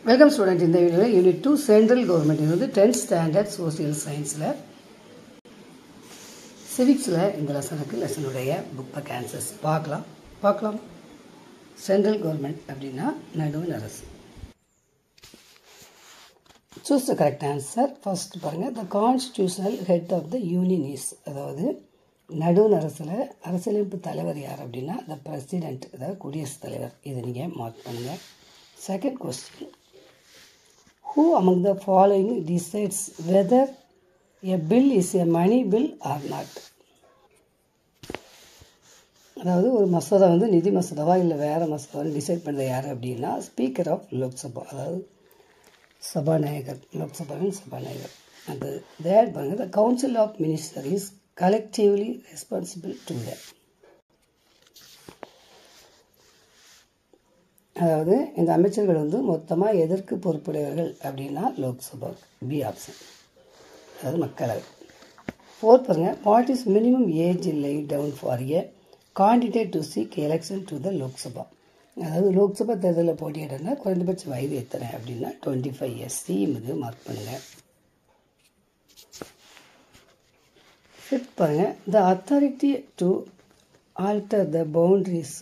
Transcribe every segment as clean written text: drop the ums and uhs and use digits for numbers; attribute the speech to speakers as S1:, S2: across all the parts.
S1: Welcome student. இந்த வீடியோவில் unit 2 central government வந்து 10th ஸ்டாண்டர்ட் சோசியல் சயின்ஸில் சிவிக்ஸில் இந்த லெசனுடைய புக் பேக் ஆன்சர்ஸ் பார்க்கலாம். சென்ட்ரல் கவர்மெண்ட் அப்படின்னா நடுவண் அரசு. Choose the correct answer. First பாருங்கள், the constitutional head of the union is, அதாவது நடுவண் அரசில் அரசியலமைப்பு தலைவர் யார் அப்படின்னா த பிரசிடென்ட், அதாவது குடியரசுத் தலைவர். இதை நீங்கள் மார்க் பண்ணுங்கள். Second question, who among the following decides whether a bill is a money bill or not? அதாவது ஒரு மசோதா வந்து நிதி மசோதாவா இல்லை வேறு மசோதாவை டிசைட் பண்ணுறது யார் அப்படின்னா ஸ்பீக்கர் ஆஃப் லோக்சபா, அதாவது சபாநாயகர், லோக்சபாவின் சபாநாயகர். அது தேட் பாருங்க, the council of minister is collectively responsible to the, அதாவது இந்த அமைச்சர்கள் வந்து மொத்தமாக எதற்கு பொறுப்புடையவர்கள் அப்படின்னா லோக்சபா, பி ஆப்ஷன், அதாவது மக்களவை. ஃபோர்த் பாருங்க, what is minimum age laid down for a candidate to seek election to the Lok Sabha, அதாவது லோக்சபா தேர்தலில் போட்டியிடனா குறைந்தபட்ச வயது எத்தனை அப்படின்னா 25 years. சி இது மார்க் பண்ணுங்கள். ஃபிஃப்த் பாருங்க, the authority to alter the boundaries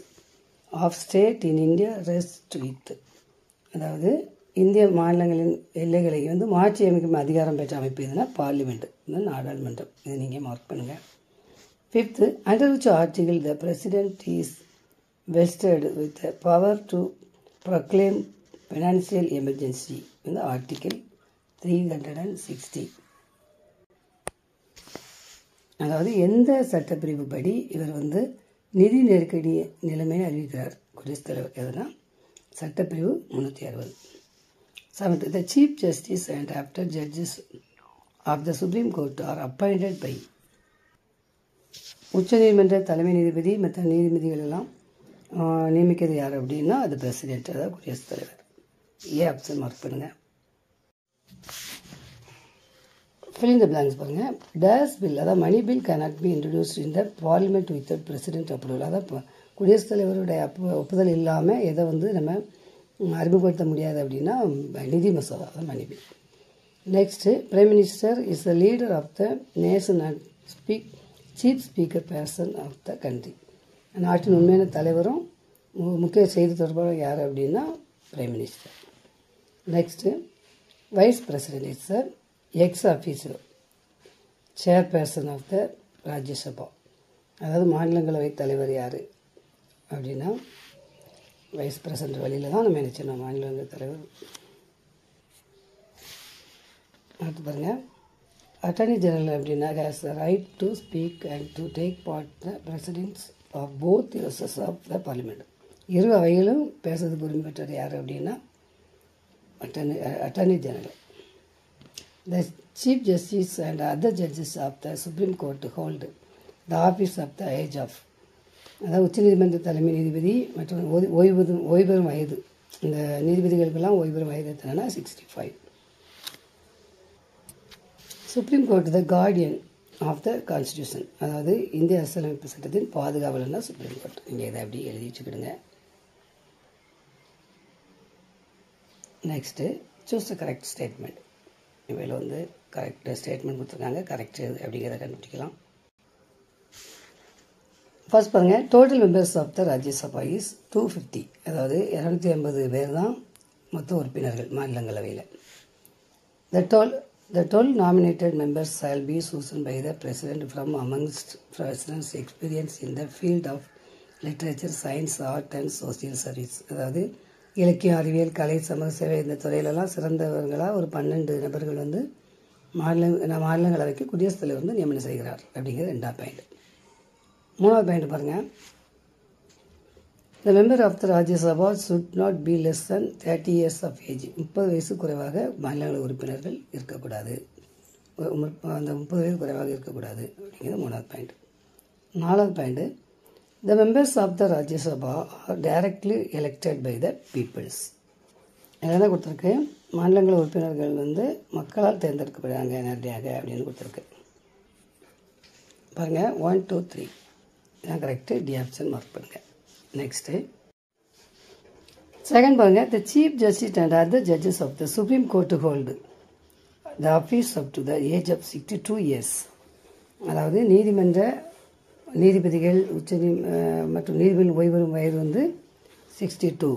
S1: of state in India rest with, அதாவது இந்திய மாநிலங்களின் எல்லைகளை வந்து மாற்றி அமைக்கும் அதிகாரம் பெற்ற அமைப்பு எதுனா பார்லிமெண்ட், நாடாளுமன்றம். இதை நீங்கள் மார்க் பண்ணுங்கள். Fifth, under which article the president is vested with power to proclaim financial emergency, வந்து ஆர்டிகிள் 360. அதாவது எந்த சட்டப்பிரிவு படி இவர் வந்து நிதி நெருக்கடி நிலைமையை அறிவிக்கிறார் குடியரசுத் தலைவர், எதுனா சட்டப்பிரிவு 360. Seventh, the chief justice and after judges of the supreme court are appointed by, உச்ச நீதிமன்ற தலைமை நீதிபதி மற்ற நீதிபதிகள் எல்லாம் நியமிக்கிறது யார் அப்படின்னா அது பிரசிடென்ட், அதாவது குடியரசுத் தலைவர். ஏ ஆப்ஷன் மார்க் பண்ணுங்கள். fill in the blanks பாருங்க. டேஸ் பில், அதாவது money bill cannot be introduced in the parliament without president approval, அதாவது குடியரசுத் தலைவருடைய ஒப்புதல் இல்லாமல் எதை வந்து நம்ம அறிமுகப்படுத்த முடியாது அப்படின்னா நிதி மசோதா, அதாவது money bill. Next, prime minister is the leader of the nation and chief speaker person of the country, நாட்டின் உண்மையான தலைவரும் முக்கிய செய்தி தொடர்பாளர் யார் அப்படின்னா prime minister. Next, vice president is the ex officer chairperson of the Rajya Sabha, அதாவது மாநிலங்களவை தலைவர் யார் அப்படின்னா வைஸ் பிரசிடென்ட் வழியில் தான் நம்ம நினைச்சோம் மாநிலங்களவை தலைவர். அடுத்து பாருங்கள், அட்டர்னி ஜெனரல் அப்படின்னா has the right to speak and to take part the presidents of both houses of the parliament, இரு அவைகளும் பேசுறதுக்கு உரிமை பெற்றது யார் அப்படின்னா attorney general. The Chief Justice and other judges of the Supreme Court hold the office of the age of, அதாவது உச்ச நீதிமன்ற தலைமை நீதிபதி மற்றும் ஓய்வு பெறும் வயது, இந்த நீதிபதிகளுக்கெல்லாம் ஓய்வு பெறும் வயது எத்தனைனா 65. Supreme court the guardian of the constitution, அதாவது இந்திய அரசியலமைப்பு சட்டத்தின் பாதுகாவலர்னா சுப்ரீம் கோர்ட். நீங்கள் இதை அப்படி எழுதி வச்சுக்கிடுங்க. Next, choose the correct statement. இவையில் வந்து கரெக்ட் ஸ்டேட்மெண்ட் கொடுத்துருக்காங்க, கரெக்ட் அப்படிங்கிறத கண்டுபிடிக்கலாம். ஃபர்ஸ்ட் பாருங்கள், total members of the Rajya Sabha is 250, அதாவது 250 பேர் தான் மொத்த உறுப்பினர்கள் மாநிலங்களவையில். The 12 nominated members shall be chosen by the president from amongst president's experience in the field of literature, science, art and social service, அதாவது இலக்கியம், அறிவியல், கலை, சமூக சேவை இந்த துறையிலெல்லாம் சிறந்தவர்களாக ஒரு 12 நபர்கள் வந்து மாநிலங்களவைக்கு குடியரசுத் தலைவர் வந்து நியமனம் செய்கிறார் அப்படிங்கிறது 2வது பாயிண்ட். 3வது பாயிண்ட் பாருங்கள், the member of the Rajya Sabha should not be less than 30 years of age, 30 வயசு குறைவாக மாநிலங்களவை உறுப்பினர்கள் இருக்கக்கூடாது, அந்த 30 வயது குறைவாக இருக்கக்கூடாது அப்படிங்கிறது 3வது பாயிண்ட். 4வது point, the members of the Rajya Sabha are directly elected by the peoples. என்ன கொடுத்துருக்கு, மாநிலங்களவை உறுப்பினர்கள் வந்து மக்களால் தேர்ந்தெடுக்கப்படுறாங்க நேரடியாக அப்படின்னு கொடுத்துருக்கு. பாருங்கள், 1, 2, 3 இதான் கரெக்டு. டி ஆப்ஷன் மார்க் பண்ணுங்கள். நெக்ஸ்ட்டு, செகண்ட் பாருங்க, the chief justice and other judges of the Supreme Court to hold the office up to the age of 62 years. அதாவது நீதிபதிகள் மற்றும் நீதிபதிகள் ஓய்வு பெறும் வயது வந்து 62.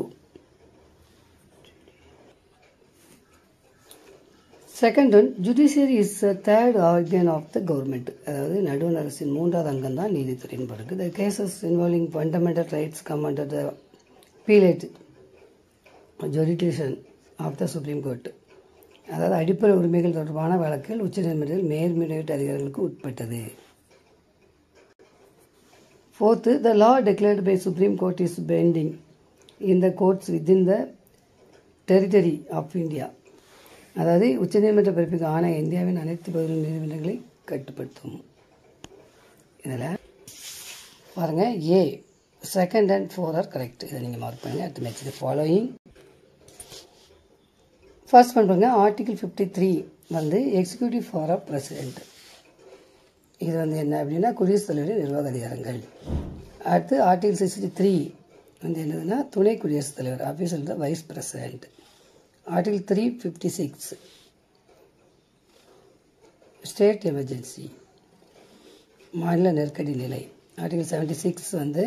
S1: Second one, judiciary is third organ of the government. அதாவது நடுவண் அரசின் மூன்றாவது அங்கம் தான் நீதித்துறையின் படுக்கு. The cases involving fundamental rights come under the appellate jurisdiction of the supreme court. அதாவது அடிப்படை உரிமைகள் தொடர்பான வழக்குகள் உச்சநீதிமன்றத்தில் மேல்முறையீட்டு அதிகாரிகளுக்கு உட்பட்டது. Fourth, the law declared by supreme court is pending in the courts within the territory of India. அதாவது உச்சநீதிமன்ற பிறப்பிக்கும் ஆணை இந்தியாவின் அனைத்து பகுதிகளின் நீதிமன்றங்களை கட்டுப்படுத்தும். இதில் பாருங்கள், ஏ செகண்ட் அண்ட் 4 ஆர் கரெக்ட். இதை நீங்கள் மார்க் பண்ணுங்கள். அடுத்து மேட்ச் தி ஃபாலோயிங். ஃபர்ஸ்ட் பண்ணுறங்க, ஆர்டிகிள் 53 வந்து எக்ஸிக்யூட்டிவ் பவர் ஆஃப் பிரசிடென்ட். இது வந்து என்ன அப்படின்னா குடியரசுத் தலைவரின் நிர்வாக அதிகாரங்கள். அடுத்து ஆர்டிகிள் 63 வந்து என்னதுன்னா துணை குடியரசுத் தலைவர், officer the vice president. Article 356 state emergency, மாநில நெருக்கடி நிலை. ஆர்டிகல் 76 வந்து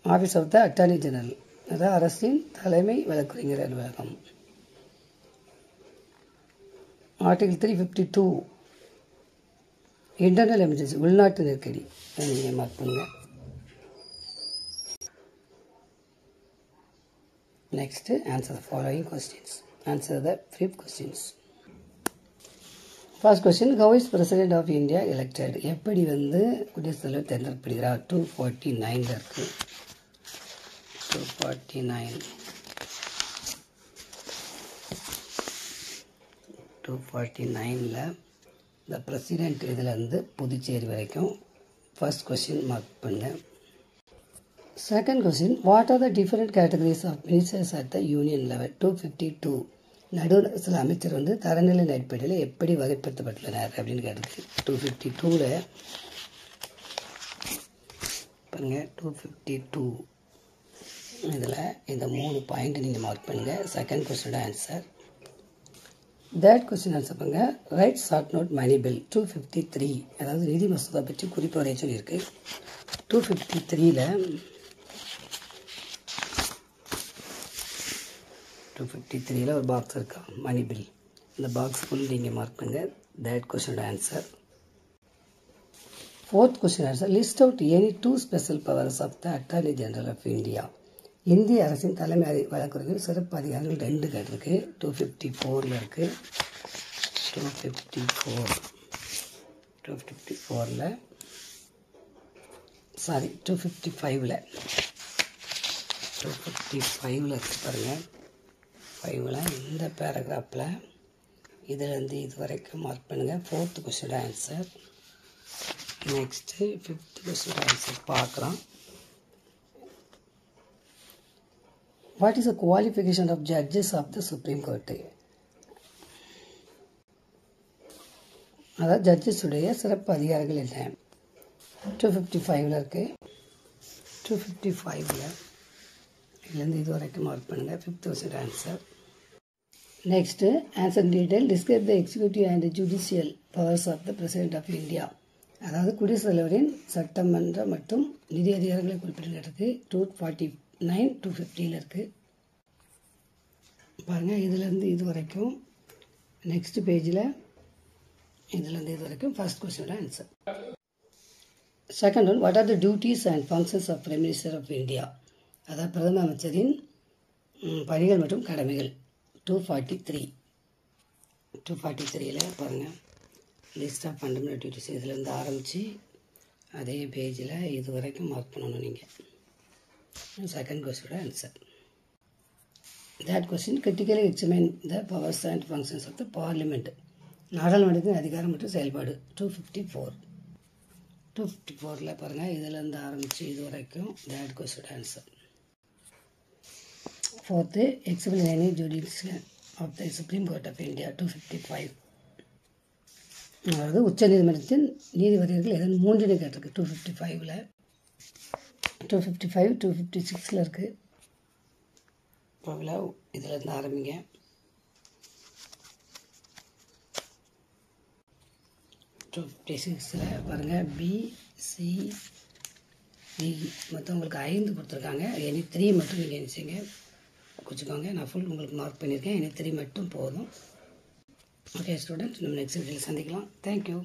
S1: office of the attorney general, அதாவது அரசின் தலைமை வழக்கறிஞர் அலுவலகம். ஆர்டிகல் 352 இன்டர்னல் எமர்ஜென்சி, உள்நாட்டு நெருக்கடி. நீங்கள் மார்க் பண்ணுங்க. Next, answer the following questions. Answer the 5 questions. First question, how is President of India elected? எப்படி வந்து குடியரசுத் தலைவர் தேர்ந்தெடுக்கப்படுகிறார்? 249 இருக்கு. 249ல the president இதில் வந்து புதுச்சேரி வரைக்கும். ஃபர்ஸ்ட் கொஸ்டின் மார்க் பண்ணுங்க. Second question, what are the different categories of ministers at the union level? 252 நடுவில் சில அமைச்சர் வந்து தரநிலை அடிப்படையில் எப்படி வகைப்படுத்தப்பட்டுள்ளனர் அப்படின்னு கேட்டிருக்கு. 252ல பாருங்க, 252 இதில் இந்த 3 பாயிண்ட் நீங்கள் மார்க் பண்ணுங்கள். செகண்ட் கொஸ்டினோட ஆன்சர். தேர்ட் கொஸ்டின் ஆன்சர் பண்ணுங்க. Write short note money bill 253, அதாவது நிதி மசோதா பற்றி குறிப்பு வரைய சொல்லியிருக்கு. 253ல 253ல் ஒரு பாக்ஸ் இருக்கா, மணி பில். இந்த பாக்ஸ் ஃபுல் நீங்கள் மார்க் பண்ணுங்கள். தேர்ட் கொஸ்டினோட answer. Fourth question answer, list out any 2 special powers of the attorney general of India. இந்திய அரசின் தலைமை வழக்கறிஞர் சிறப்பு அதிகாரங்கள் 2 கேட்டிருக்கு. 254ல் இருக்குது. 254ல் சாரி 255ல் இருக்குது பாருங்கள். 5ல் இந்த பேராகிராஃபில் இதிலேருந்து இது வரைக்கும் மார்க் பண்ணுங்கள். ஃபோர்த் கொஸ்டினோட ஆன்சர். நெக்ஸ்ட்டு 5th கொஸ்டினோட ஆன்சர் பார்க்கலாம். What is the qualification of judges of the supreme court? அதாவது ஜட்ஜஸுடைய சிறப்பு அதிகாரங்கள் என்ன? 255ல் இருக்குது. 255ல் இதுலேருந்து இது வரைக்கும் மார்க் பண்ணுங்கள். 5th கொஸ்டினோட answer. Next answer detail. Describe the executive and judicial powers of the president of India. அதாவது குடியரசுத் தலைவரின் சட்டமன்ற மற்றும் நிதி அதிகாரங்களை குறிப்பிட்டிருக்கு. 249 250ல் இருக்குது பாருங்கள். இதுலேருந்து இது வரைக்கும் நெக்ஸ்ட் பேஜில் இதுலேருந்து இது வரைக்கும் ஃபர்ஸ்ட் கொஸ்டினோட answer. Second one, what are the duties and functions of prime minister of India? அதாவது பிரதம அமைச்சரின் பணிகள் மற்றும் கடமைகள். 243ல் பாருங்கள், லிஸ்ட் ஆஃப் ஃபண்டமெண்டல் டியூட்டிஸ். இதிலேருந்து ஆரம்பித்து அதே பேஜில் இது வரைக்கும் மார்க் பண்ணணும் நீங்கள். செகண்ட் கொஸ்டினோட answer. Third question, critically examine the powers and functions of the parliament. நாடாளுமன்றத்தின் அதிகாரம் மற்றும் செயல்பாடு. 254ல் பாருங்கள், இதிலேருந்து ஆரம்பித்து இது வரைக்கும் தேர்ட் கொஸ்டினோட answer. Fourth, explain any judicial of the supreme court of India. 255 அதாவது உச்ச நீதிமன்றத்தின் நீதிபதிகள் ஏதாவது 3 கேட்டிருக்கு. 255ல் 255 256ல் இருக்குது. ப்ராப்ளா இதிலேருந்து ஆரம்பிங்க. ஸோ 56 பாருங்கள் BCD மொத்தம் உங்களுக்கு 5 கொடுத்துருக்காங்க. எனி 3 மட்டும் நீங்கள் என்ன செய்யுங்க குறிச்சிக்கோங்க. நான் ஃபுல் உங்களுக்கு மார்க் பண்ணியிருக்கேன். எனி 3 மட்டும் போதும். ஓகே ஸ்டூடெண்ட்ஸ், நம்ம நெக்ஸ்ட் வீடியோவில் சந்திக்கலாம். தேங்க்யூ.